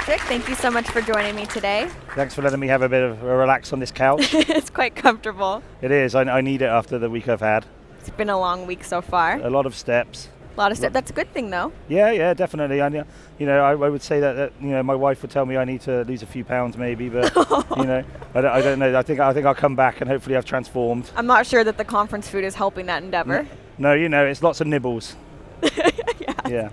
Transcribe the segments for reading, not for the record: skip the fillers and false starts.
Patrick. Thank you so much for joining me today. Thanks for letting me have a bit of a relax on this couch. It's quite comfortable. It is. I need it after the week I've had. It's been a long week so far. A lot of steps. A lot of steps. That's a good thing, though. Yeah, definitely. I would say that my wife would tell me I need to lose a few pounds maybe, but I don't know. I think I'll come back and hopefully I've transformed. I'm not sure that the conference food is helping that endeavor. No, it's lots of nibbles. Yeah.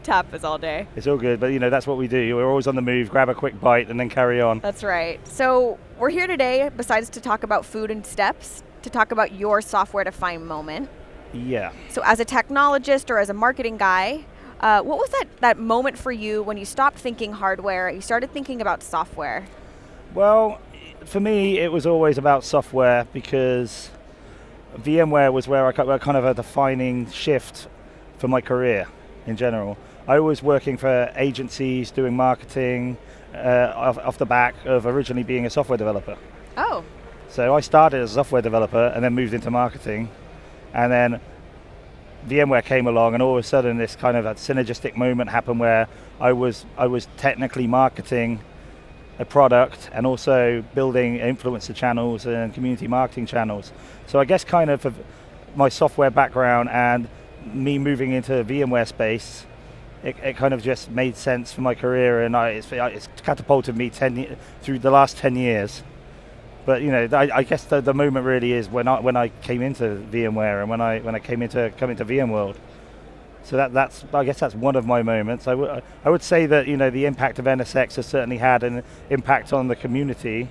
Tapas all day. It's all good, but that's what we do. We're always on the move, grab a quick bite and then carry on. That's right. So we're here today, besides to talk about food and steps, to talk about your software-defined moment. Yeah. So as a technologist or as a marketing guy, what was that moment for you when you stopped thinking hardware, you started thinking about software? Well, for me, it was always about software because VMware was where I kind of a defining shift for my career in general. I was working for agencies doing marketing off the back of originally being a software developer. Oh. So I started as a software developer and then moved into marketing, and then VMware came along, and all of a sudden this kind of a synergistic moment happened where I was technically marketing a product and also building influencer channels and community marketing channels. So I guess kind of my software background and me moving into VMware space, it kind of just made sense for my career, and it's catapulted me through the last 10 years. But I guess the moment really is when I came into VMware and when I came into VMworld. So I guess that's one of my moments. I would say that the impact of NSX has certainly had an impact on the community,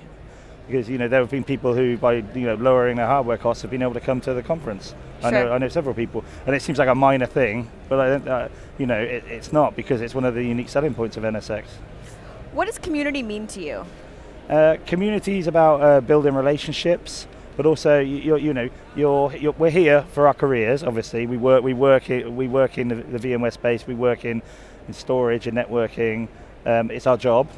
because there have been people who, by lowering their hardware costs, have been able to come to the conference. Sure. I know several people, and it seems like a minor thing, but it's not, because it's one of the unique selling points of NSX. What does community mean to you? Community is about building relationships, but also we're here for our careers. Obviously, we work in the VMware space. We work in storage and networking. It's our job,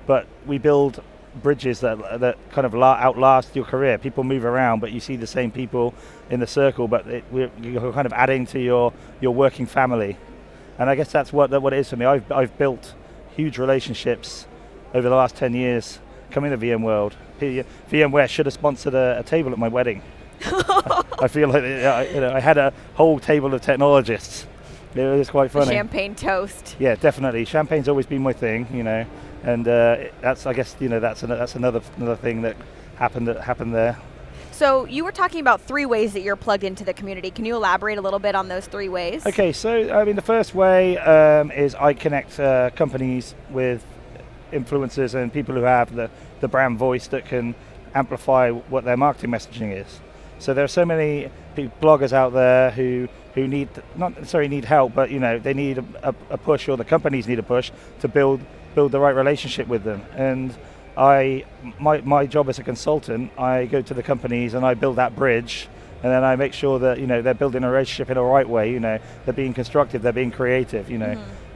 but we build bridges that kind of outlast your career. People move around, but you see the same people in the circle. But you're kind of adding to your working family, and I guess that's what it is for me. I've built huge relationships over the last 10 years coming to VMworld. VMware should have sponsored a table at my wedding. I feel like I had a whole table of technologists. It was quite funny. Champagne toast. Yeah, definitely. Champagne's always been my thing, and that's another thing that happened there. So you were talking about 3 ways that you're plugged into the community. Can you elaborate a little bit on those 3 ways? Okay, so the first way is I connect companies with influencers and people who have the brand voice that can amplify what their marketing messaging is. So there are so many bloggers out there who not necessarily need help, but they need a push, or the companies need a push to build the right relationship with them. And my job as a consultant, I go to the companies and I build that bridge, and then I make sure that they're building a relationship in the right way. They're being constructive, they're being creative,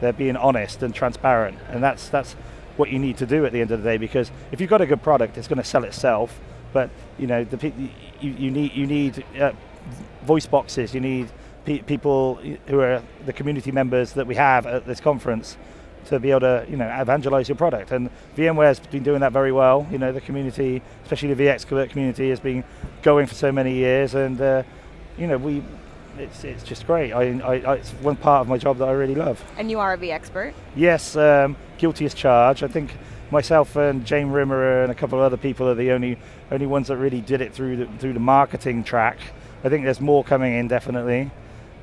they're being honest and transparent, and that's what you need to do at the end of the day, because if you've got a good product, it's going to sell itself. But you need voice boxes. You need people who are the community members that we have at this conference to be able to evangelize your product. And VMware's been doing that very well. The community, especially the vExpert community, has been going for so many years, and it's just great. It's one part of my job that I really love. And you are a vExpert? Yes, guilty as charged. I think myself and Jane Rimmerer and a couple of other people are the only ones that really did it through the marketing track. I think there's more coming in, definitely.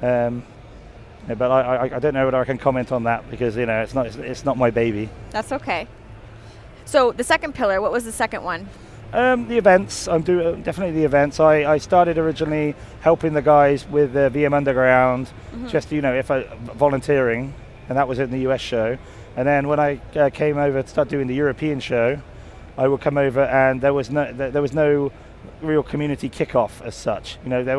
But I don't know whether I can comment on that, because it's not my baby. That's okay. So the second pillar, what was the second one? The events. I'm doing definitely the events. I started originally helping the guys with the VM Underground, just volunteering, and that was in the US show. And then when I came over to start doing the European show, I would come over, and there was no real community kickoff as such. There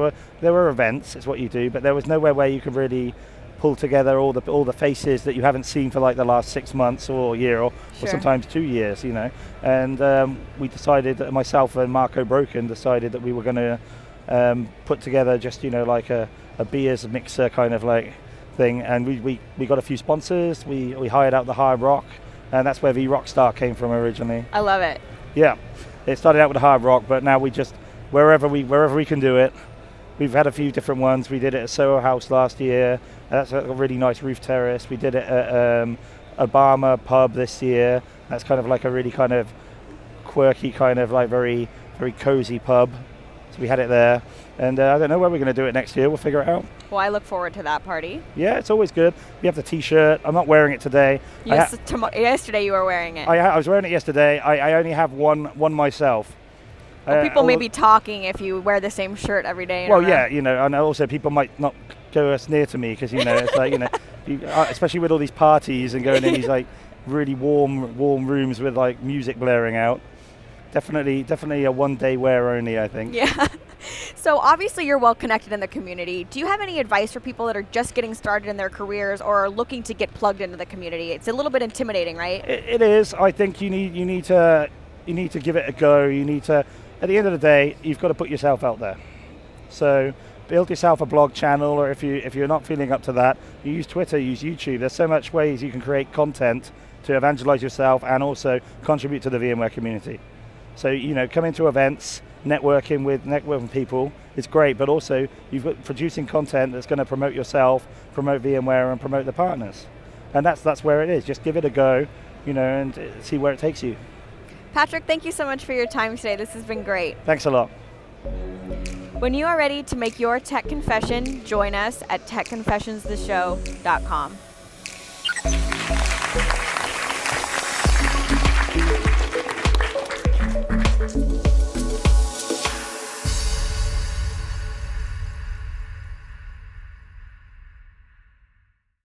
were events, it's what you do, but there was nowhere where you could really pull together all the faces that you haven't seen for like the last 6 months or a year or sometimes 2 years, And we decided, that myself and Marco Broken decided that we were going to put together just like a beers mixer kind of like thing, and we got a few sponsors. We hired out the Hard Rock and that's where vRockstar came from originally. I love it. Yeah, it started out with hard rock, but now we just wherever we can do it. We've had a few different ones. We did it at Soho House last year. That's a really nice roof terrace. We did it at Obama Pub this year. That's kind of like a really kind of quirky, kind of like very cozy pub. So we had it there, and I don't know where we're going to do it next year. We'll figure it out. Well, I look forward to that party. Yeah, it's always good. We have the T-shirt. I'm not wearing it today. Yes, yesterday you were wearing it. I was wearing it yesterday. I only have one myself. Well, people may be talking if you wear the same shirt every day. Well, yeah, and also people might not go as near to me because it's like especially with all these parties and going in these like really warm rooms with like music blaring out. Definitely a one-day wear only, I think. Yeah. So obviously you're well connected in the community. Do you have any advice for people that are just getting started in their careers or are looking to get plugged into the community? It's a little bit intimidating, right? It is. I think you need to give it a go. You need to. At the end of the day, you've got to put yourself out there. So build yourself a blog channel, or if you're not feeling up to that, you use Twitter, use YouTube. There's so much ways you can create content to evangelize yourself and also contribute to the VMware community. So come into events, networking with people is great, but also you've got producing content that's going to promote yourself, promote VMware, and promote the partners. And that's where it is. Just give it a go, and see where it takes you. Patrick, thank you so much for your time today. This has been great. Thanks a lot. When you are ready to make your tech confession, join us at techconfessionstheshow.com.